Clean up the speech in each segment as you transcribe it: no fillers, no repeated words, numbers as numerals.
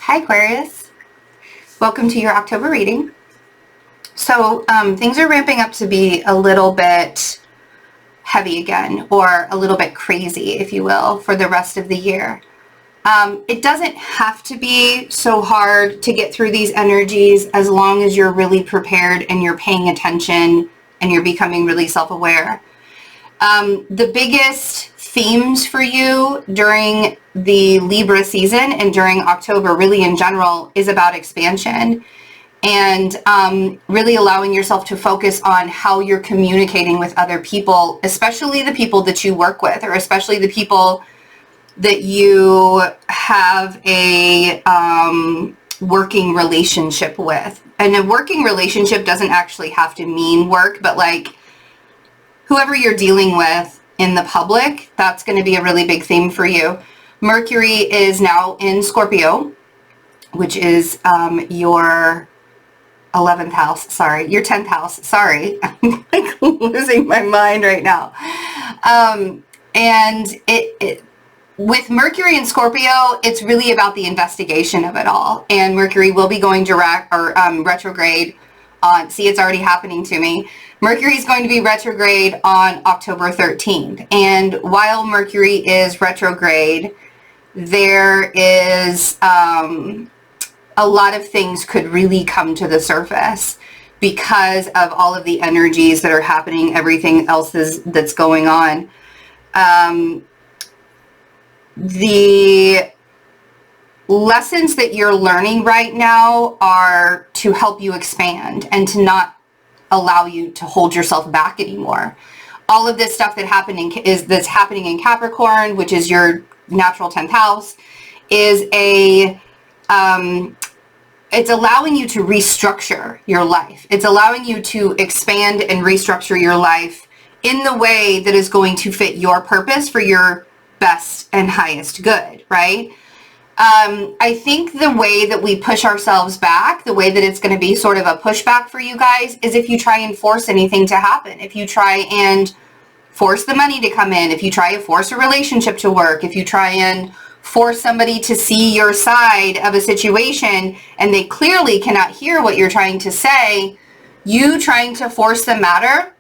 Hi Aquarius, welcome to your October reading. So things are ramping up to be a little bit heavy again, or a little bit crazy, if you will, for the rest of the year. It doesn't have to be so hard to get through these energies as long as you're really prepared and you're paying attention and you're becoming really self-aware. The biggest themes for you during the Libra season and during October, really in general, is about expansion and really allowing yourself to focus on how you're communicating with other people, especially the people that you work with, or especially the people that you have a working relationship with. And a working relationship doesn't actually have to mean work, but like whoever you're dealing with in the public, that's going to be a really big theme for you. Mercury is now in Scorpio, which is your 11th house. Sorry, your 10th house. Sorry, I'm like losing my mind right now. And it with Mercury in Scorpio, it's really about the investigation of it all. And Mercury will be going direct or retrograde on, see, it's already happening to me. Mercury is going to be retrograde on October 13th. And while Mercury is retrograde, there is a lot of things could really come to the surface because of all of the energies that are happening, everything else that's going on. The lessons that you're learning right now are to help you expand and to not allow you to hold yourself back anymore. All of this stuff that's happening in Capricorn, which is your natural 10th house, is it's allowing you to restructure your life. It's allowing you to expand and restructure your life in the way that is going to fit your purpose for your best and highest good, right? I think the way that we push ourselves back, the way that it's going to be sort of a pushback for you guys, is if you try and force anything to happen. If you try and force the money to come in, if you try and force a relationship to work, if you try and force somebody to see your side of a situation and they clearly cannot hear what you're trying to say, you trying to force the matter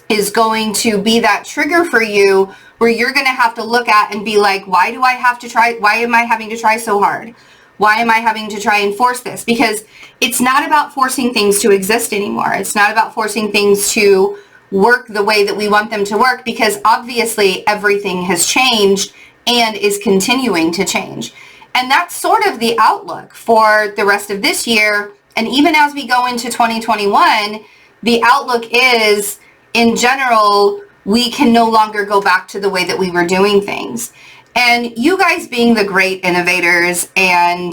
is going to be that trigger for you where you're going to have to look at and be like, why do I have to try? Why am I having to try so hard? Why am I having to try and force this? Because it's not about forcing things to exist anymore. It's not about forcing things to work the way that we want them to work, because obviously everything has changed and is continuing to change. And that's sort of the outlook for the rest of this year. And even as we go into 2021, the outlook is, in general, we can no longer go back to the way that we were doing things. And you guys being the great innovators and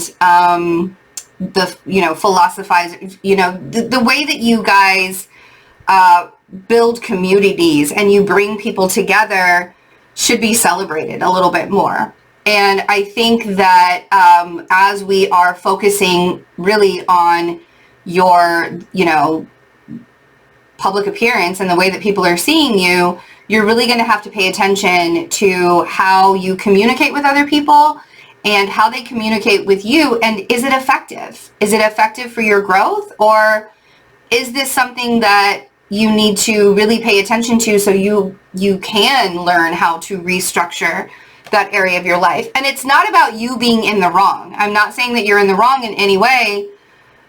the, philosophizers, the way that you guys build communities and you bring people together should be celebrated a little bit more. And I think that as we are focusing really on your, public appearance and the way that people are seeing you, you're really going to have to pay attention to how you communicate with other people and how they communicate with you. And is it effective? Is it effective for your growth? Or is this something that you need to really pay attention to so you can learn how to restructure that area of your life? And it's not about you being in the wrong. I'm not saying that you're in the wrong in any way.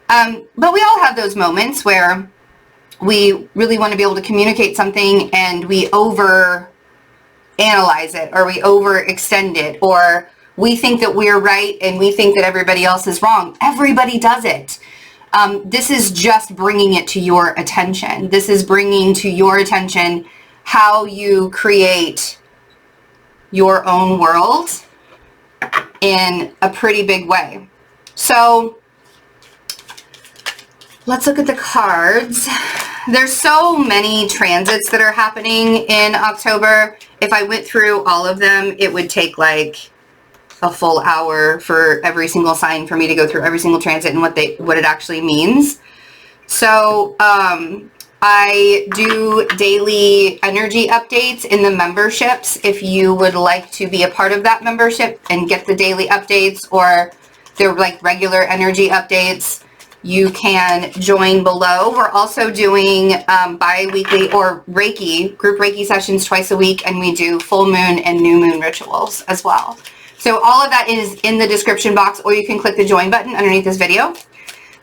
But we all have those moments where we really want to be able to communicate something and we over analyze it, or we overextend it, or we think that we're right and we think that everybody else is wrong. Everybody does it. This is just bringing it to your attention. This is bringing to your attention how you create your own world in a pretty big way. So let's look at the cards. There's so many transits that are happening in October. If I went through all of them, it would take like a full hour for every single sign for me to go through every single transit and what it actually means. So I do daily energy updates in the memberships. If you would like to be a part of that membership and get the daily updates, or They're like regular energy updates. You can join below. We're also doing bi-weekly or Reiki, group Reiki sessions twice a week, and we do full moon and new moon rituals as well. So all of that is in the description box, or you can click the join button underneath this video.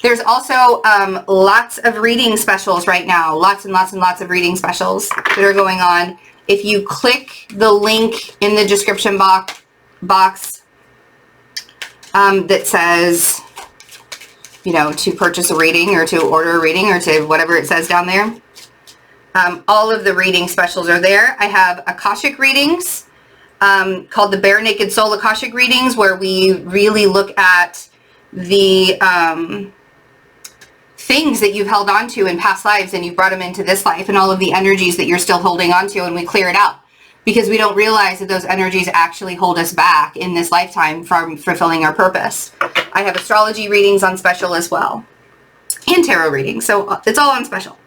There's also lots of reading specials right now, lots and lots and lots of reading specials that are going on. If you click the link in the description box that says, you know, to purchase a reading or to order a reading or to whatever it says down there, all of the reading specials are there. I have Akashic readings called the Bare Naked Soul Akashic readings, where we really look at the things that you've held on to in past lives and you've brought them into this life, and all of the energies that you're still holding on to, and we clear it out because we don't realize that those energies actually hold us back in this lifetime from fulfilling our purpose. I have astrology readings on special as well, and tarot readings, so it's all on special.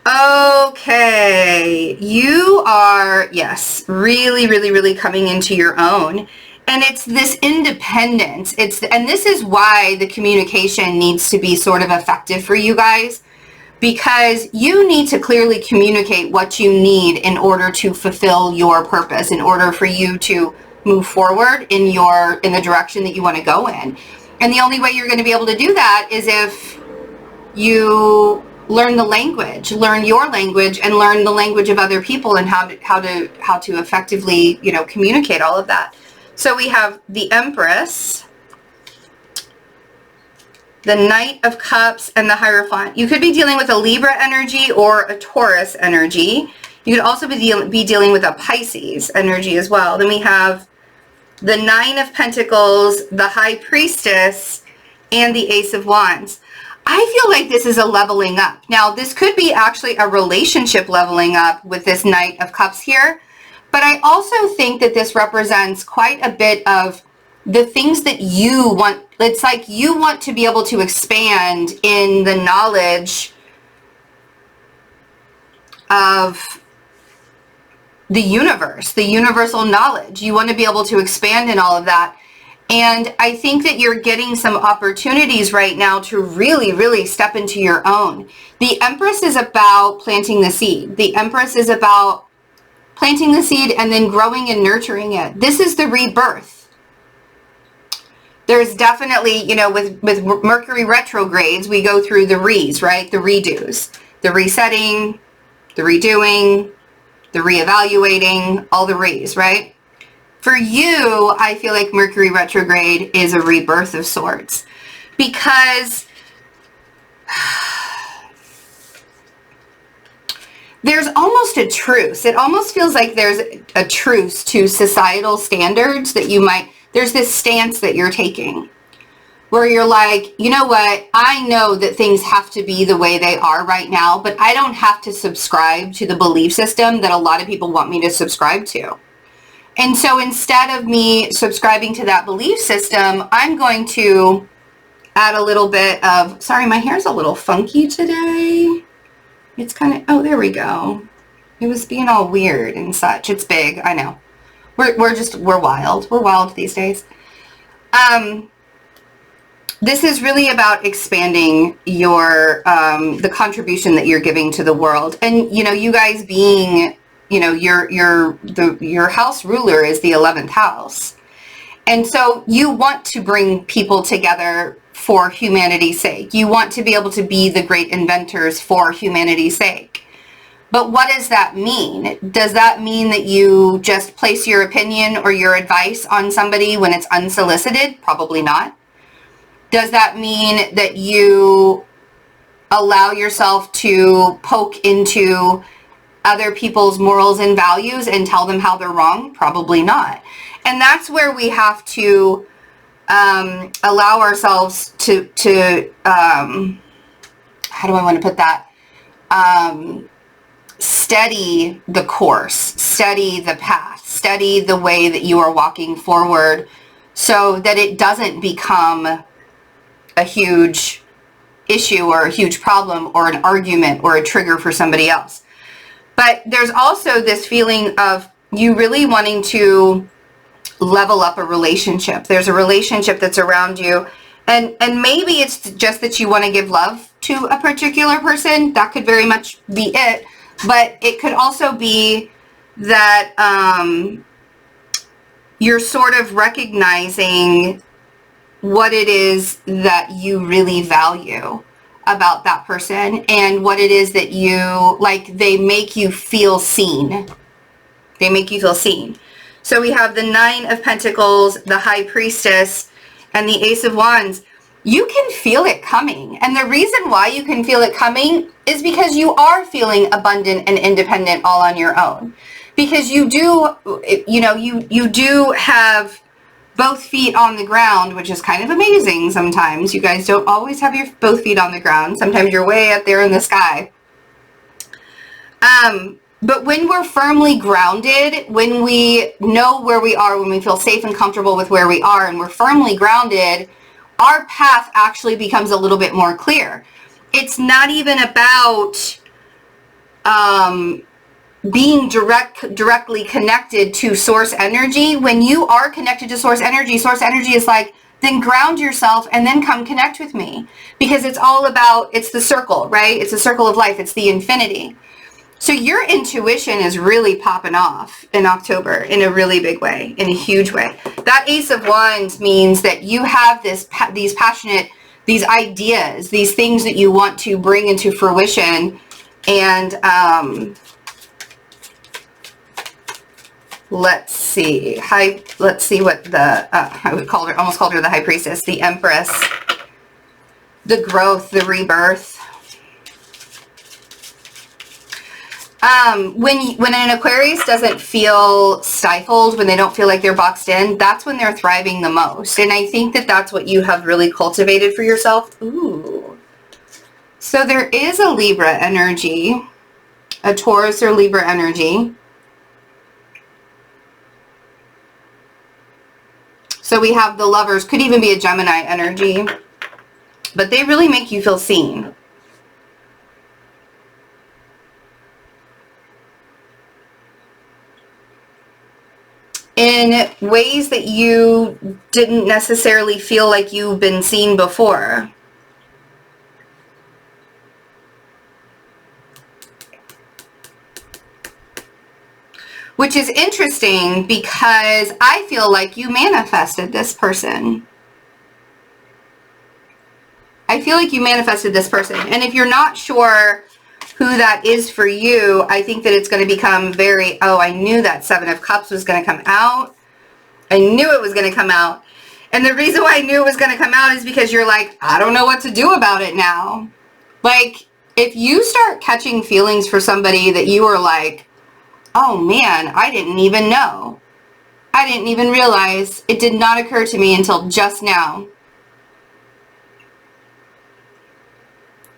Okay, you are, yes, really, really, really coming into your own. And it's this independence. And this is why the communication needs to be sort of effective for you guys, because you need to clearly communicate what you need in order to fulfill your purpose, in order for you to move forward in the direction that you want to go in. And the only way you're going to be able to do that is if you learn the language, learn your language, and learn the language of other people, and how to effectively, you know, communicate all of that. So we have the Empress, the Knight of Cups, and the Hierophant. You could be dealing with a Libra energy or a Taurus energy. You could also be dealing with a Pisces energy as well. Then we have the Nine of Pentacles, the High Priestess, and the Ace of Wands. I feel like this is a leveling up. Now, this could be actually a relationship leveling up with this Knight of Cups here. But I also think that this represents quite a bit of the things that you want. It's like you want to be able to expand in the knowledge of the universe, the universal knowledge. You want to be able to expand in all of that. And I think that you're getting some opportunities right now to really, really step into your own. The Empress is about planting the seed. The Empress is about planting the seed and then growing and nurturing it. This is the rebirth. There's definitely, you know, with Mercury retrogrades, we go through the re's, right? The redos, the resetting, the redoing, the reevaluating, all the re's, right? For you, I feel like Mercury retrograde is a rebirth of sorts, because there's almost a truce. It almost feels like there's a truce to societal standards that there's this stance that you're taking where you're like, you know what, I know that things have to be the way they are right now, but I don't have to subscribe to the belief system that a lot of people want me to subscribe to. And so instead of me subscribing to that belief system, I'm going to add a little bit of, sorry, my hair's a little funky today. It's kind of, oh, there we go. It was being all weird and such. It's big, I know. We're wild. We're wild these days. This is really about expanding your, the contribution that you're giving to the world. And, you know, you guys being, you know, your house ruler is the 11th house. And so you want to bring people together for humanity's sake. You want to be able to be the great inventors for humanity's sake. But what does that mean? Does that mean that you just place your opinion or your advice on somebody when it's unsolicited? Probably not. Does that mean that you allow yourself to poke into other people's morals and values and tell them how they're wrong? Probably not. And that's where we have to allow ourselves to how do I want to put that? Steady the course, steady the path, steady the way that you are walking forward so that it doesn't become a huge issue or a huge problem or an argument or a trigger for somebody else. But there's also this feeling of you really wanting to level up a relationship. There's a relationship that's around you. And maybe it's just that you want to give love to a particular person. That could very much be it. But it could also be that you're sort of recognizing what it is that you really value about that person and what it is that you, like, they make you feel seen. They make you feel seen. So we have the Nine of Pentacles, the High Priestess, and the Ace of Wands. You can feel it coming. And the reason why you can feel it coming is because you are feeling abundant and independent all on your own. Because you do, you know, you do have both feet on the ground, which is kind of amazing sometimes. You guys don't always have your both feet on the ground. Sometimes you're way up there in the sky. But when we're firmly grounded, when we know where we are, when we feel safe and comfortable with where we are, and we're firmly grounded, our path actually becomes a little bit more clear. It's not even about being directly connected to source energy. When you are connected to source energy is like, then ground yourself and then come connect with me. Because it's all about, it's the circle, right? It's the circle of life. It's the infinity. So your intuition is really popping off in October in a really big way, in a huge way. That Ace of Wands means that you have these passionate, these ideas, these things that you want to bring into fruition. And let's see what the, I would call her, almost called her the High Priestess, the Empress, the growth, the rebirth. When an Aquarius doesn't feel stifled, when they don't feel like they're boxed in, that's when they're thriving the most. And I think that that's what you have really cultivated for yourself. Ooh. So there is a Libra energy, a Taurus or Libra energy. So we have the Lovers, could even be a Gemini energy, but they really make you feel seen. In ways that you didn't necessarily feel like you've been seen before. Which is interesting because I feel like you manifested this person. I feel like you manifested this person. And if you're not sure who that is for you, I think that it's going to become very, oh, I knew that Seven of Cups was going to come out. I knew it was going to come out. And the reason why I knew it was going to come out is because you're like, I don't know what to do about it now. Like, if you start catching feelings for somebody that you are like, oh man, I didn't even know. I didn't even realize. It did not occur to me until just now.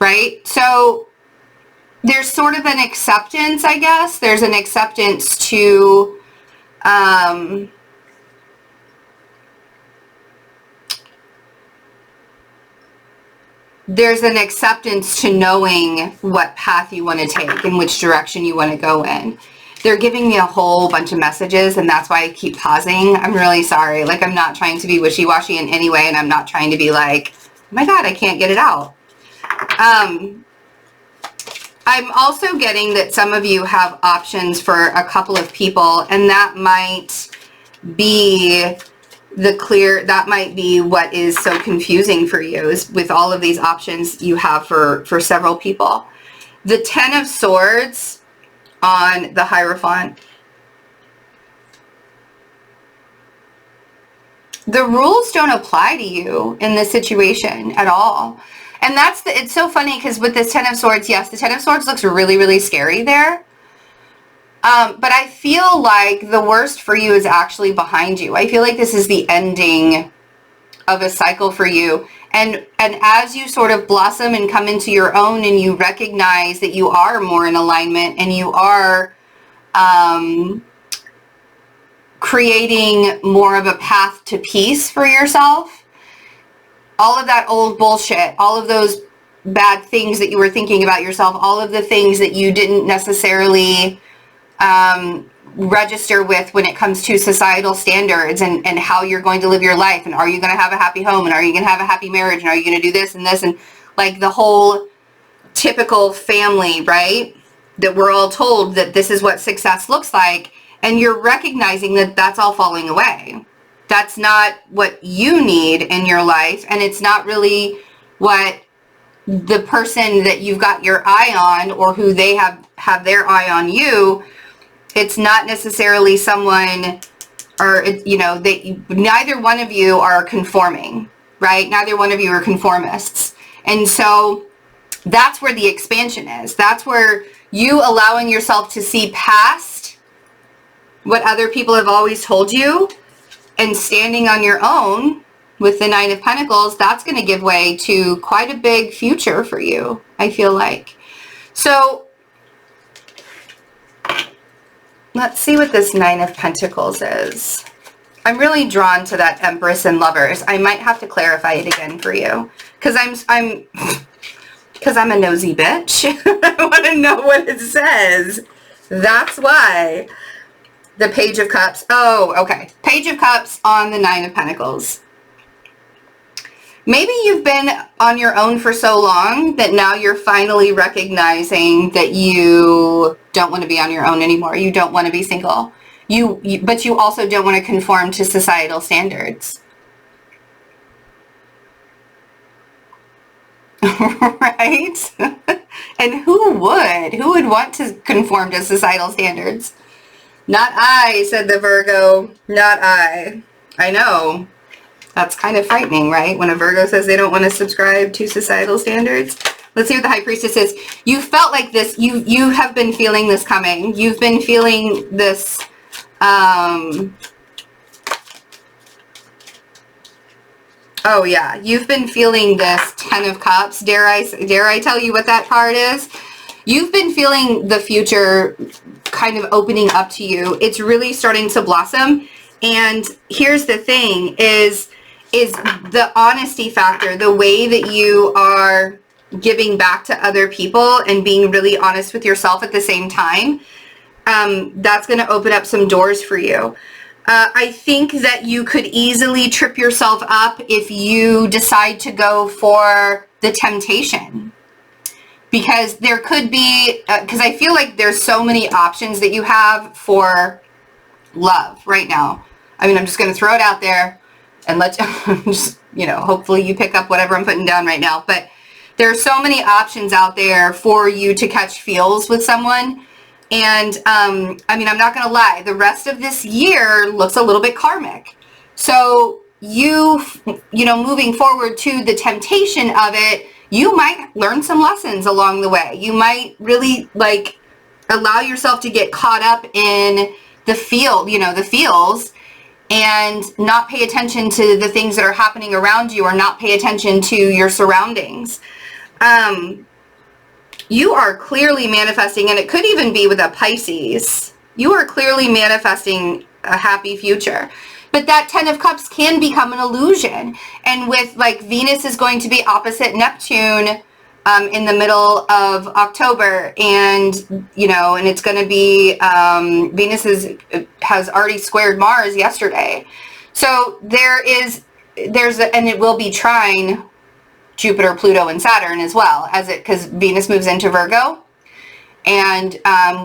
Right? So there's sort of an acceptance, I guess. There's an acceptance to there's an acceptance to knowing what path you want to take and which direction you want to go in. They're giving me a whole bunch of messages, and that's why I keep pausing. I'm really sorry. Like, I'm not trying to be wishy-washy in any way, and I'm not trying to be like, oh my God, I can't get it out. I'm also getting that some of you have options for a couple of people, and that might be that might be what is so confusing for you, is with all of these options you have for several people. The Ten of Swords on the Hierophant. The rules don't apply to you in this situation at all. And it's so funny because with this Ten of Swords, yes, the Ten of Swords looks really, really scary there. But I feel like the worst for you is actually behind you. I feel like this is the ending of a cycle for you. And as you sort of blossom and come into your own and you recognize that you are more in alignment and you are creating more of a path to peace for yourself, all of that old bullshit, all of those bad things that you were thinking about yourself, all of the things that you didn't necessarily register with when it comes to societal standards and how you're going to live your life, and are you going to have a happy home, and are you going to have a happy marriage, and are you going to do this and this, and like the whole typical family, right? That we're all told that this is what success looks like, and you're recognizing that that's all falling away. That's not what you need in your life, and it's not really what the person that you've got your eye on, or who they have their eye on you. It's not necessarily someone, or you know, neither one of you are conforming, right? Neither one of you are conformists. And so that's where the expansion is. That's where you allowing yourself to see past what other people have always told you and standing on your own with the Nine of Pentacles. That's going to give way to quite a big future for you, I feel like. So let's see what this Nine of Pentacles is. I'm really drawn to that Empress and Lovers. I might have to clarify it again for you, because I'm a nosy bitch. I want to know what it says. That's why. The Page of Cups. Oh, okay. Page of Cups on the Nine of Pentacles. Maybe you've been on your own for so long that now you're finally recognizing that you don't want to be on your own anymore. You don't want to be single. But you also don't want to conform to societal standards. Right? And who would want to conform to societal standards? Not I, said the Virgo. Not I. I know. That's kind of frightening, right? When a Virgo says they don't want to subscribe to societal standards. Let's see what the High Priestess is. You felt like this. You have been feeling this coming. You've been feeling this. Oh yeah, you've been feeling this Ten of Cups. Dare I tell you what that card is? You've been feeling the future kind of opening up to you. It's really starting to blossom. And here's the thing is the honesty factor, the way that you are giving back to other people and being really honest with yourself at the same time. That's going to open up some doors for you. I think that you could easily trip yourself up if you decide to go for the temptation. Because there could be, because I feel like there's so many options that you have for love right now. I mean, I'm just going to throw it out there and let just, you know, hopefully you pick up whatever I'm putting down right now. But there are so many options out there for you to catch feels with someone. And, I mean, I'm not going to lie. The rest of this year looks a little bit karmic. So you know, moving forward to the temptation of it, you might learn some lessons along the way. You might really, like, allow yourself to get caught up in the field, you know, the feels, and not pay attention to the things that are happening around you, or not pay attention to your surroundings. You are clearly manifesting, and it could even be with a Pisces. You are clearly manifesting a happy future. But that Ten of Cups can become an illusion. And with, like, Venus is going to be opposite Neptune in the middle of October. And, you know, and it's going to be, Venus has already squared Mars yesterday. So and it will be trine Jupiter, Pluto, and Saturn as well, because Venus moves into Virgo. And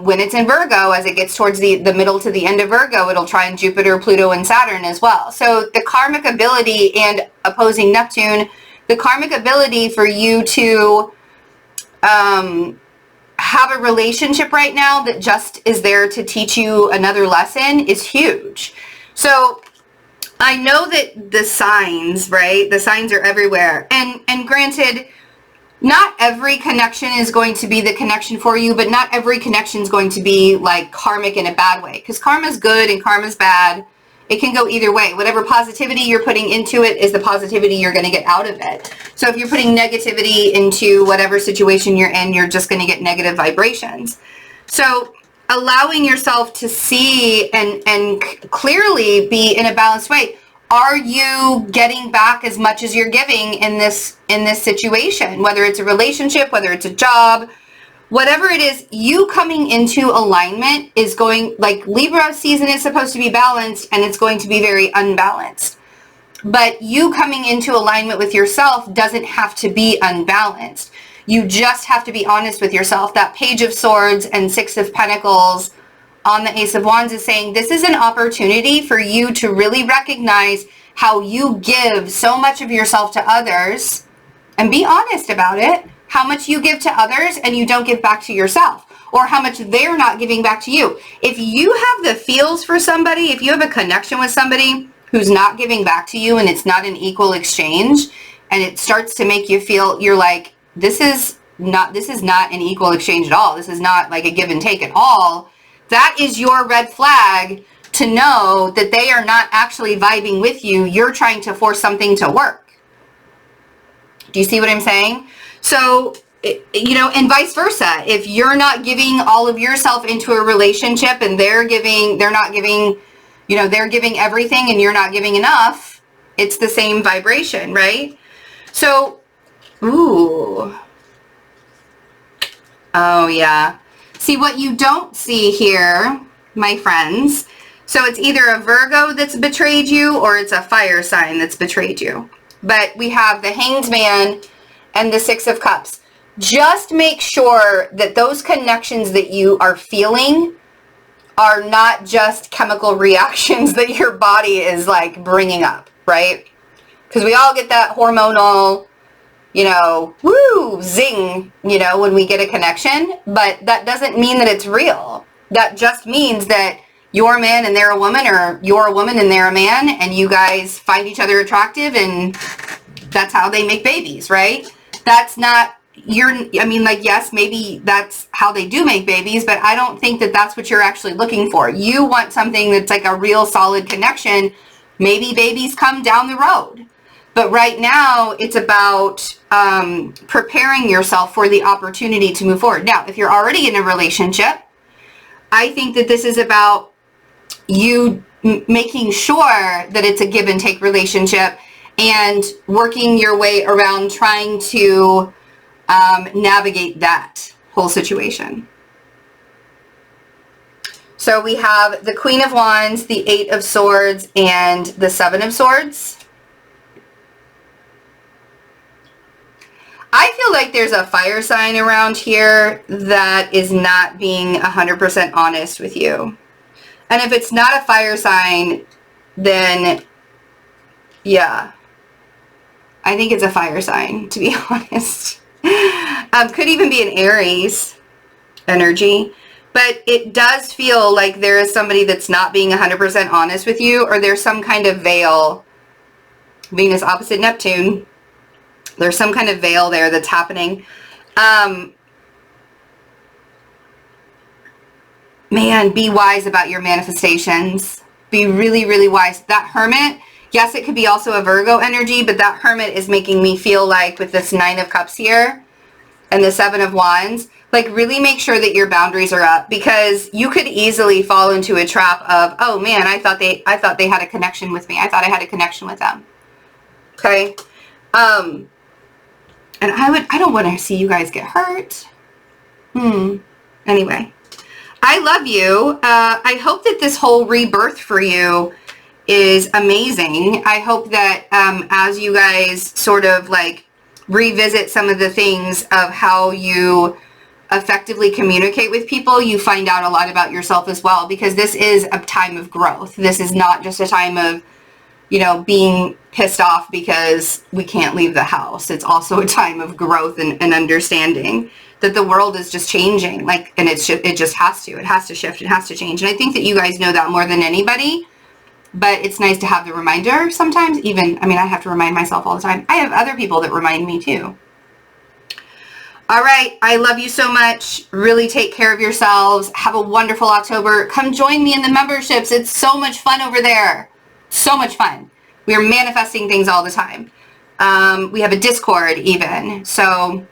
when it's in Virgo, as it gets towards the middle to the end of Virgo, it'll trine Jupiter, Pluto, and Saturn as well. So the karmic ability, and opposing Neptune, the karmic ability for you to have a relationship right now that just is there to teach you another lesson is huge. So I know that the signs, right? The signs are everywhere. And granted, not every connection is going to be the connection for you, but not every connection is going to be like karmic in a bad way. Because karma's good and karma's bad. It can go either way. Whatever positivity you're putting into it is the positivity you're going to get out of it. So if you're putting negativity into whatever situation you're in, you're just going to get negative vibrations. So allowing yourself to see and clearly be in a balanced way. Are you getting back as much as you're giving in this situation? Whether it's a relationship, whether it's a job, whatever it is, you coming into alignment is going, like Libra season is supposed to be balanced and it's going to be very unbalanced. But you coming into alignment with yourself doesn't have to be unbalanced. You just have to be honest with yourself. That Page of Swords and Six of Pentacles on the Ace of Wands is saying this is an opportunity for you to really recognize how you give so much of yourself to others and be honest about it. How much you give to others and you don't give back to yourself, or how much they're not giving back to you. If you have the feels for somebody, if you have a connection with somebody who's not giving back to you and it's not an equal exchange, and it starts to make you feel, you're like, this is not an equal exchange at all. This is not like a give and take at all. That is your red flag to know that they are not actually vibing with you. You're trying to force something to work. Do you see what I'm saying? So, you know, and vice versa. If you're not giving all of yourself into a relationship and they're not giving, you know, they're giving everything and you're not giving enough, it's the same vibration, right? So, ooh. Oh, yeah. See, what you don't see here, my friends, so it's either a Virgo that's betrayed you or it's a fire sign that's betrayed you. But we have the Hanged Man and the Six of Cups. Just make sure that those connections that you are feeling are not just chemical reactions that your body is like bringing up, right? Because we all get that hormonal, you know, woo, zing, you know, when we get a connection, but that doesn't mean that it's real. That just means that you're a man and they're a woman, or you're a woman and they're a man, and you guys find each other attractive, and that's how they make babies, right? That's not I mean, like, yes, maybe that's how they do make babies, but I don't think that that's what you're actually looking for. You want something that's like a real solid connection. Maybe babies come down the road. But right now, it's about preparing yourself for the opportunity to move forward. Now, if you're already in a relationship, I think that this is about you making sure that it's a give and take relationship and working your way around trying to navigate that whole situation. So we have the Queen of Wands, the Eight of Swords, and the Seven of Swords. I feel like there's a fire sign around here that is not being 100% honest with you. And if it's not a fire sign, then yeah, I think it's a fire sign, to be honest. Could even be an Aries energy, but it does feel like there is somebody that's not being 100% honest with you, or there's some kind of veil. Venus opposite Neptune. There's some kind of veil there that's happening. Man, be wise about your manifestations. Be really, really wise. That Hermit, yes, it could be also a Virgo energy, but that Hermit is making me feel like with this Nine of Cups here and the Seven of Wands, like really make sure that your boundaries are up, because you could easily fall into a trap of, oh man, I thought they had a connection with me. I thought I had a connection with them. Okay. And I don't want to see you guys get hurt. Anyway, I love you. I hope that this whole rebirth for you is amazing. I hope that as you guys sort of like revisit some of the things of how you effectively communicate with people, you find out a lot about yourself as well, because this is a time of growth. This is not just a time of, you know, being pissed off because we can't leave the house. It's also a time of growth and understanding that the world is just changing. Like, and it just has to. It has to shift. It has to change. And I think that you guys know that more than anybody. But it's nice to have the reminder sometimes. Even, I mean, I have to remind myself all the time. I have other people that remind me too. All right. I love you so much. Really take care of yourselves. Have a wonderful October. Come join me in the memberships. It's so much fun over there. So much fun. We are manifesting things all the time. We have a Discord even. So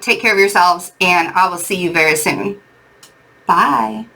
take care of yourselves, and I will see you very soon. Bye.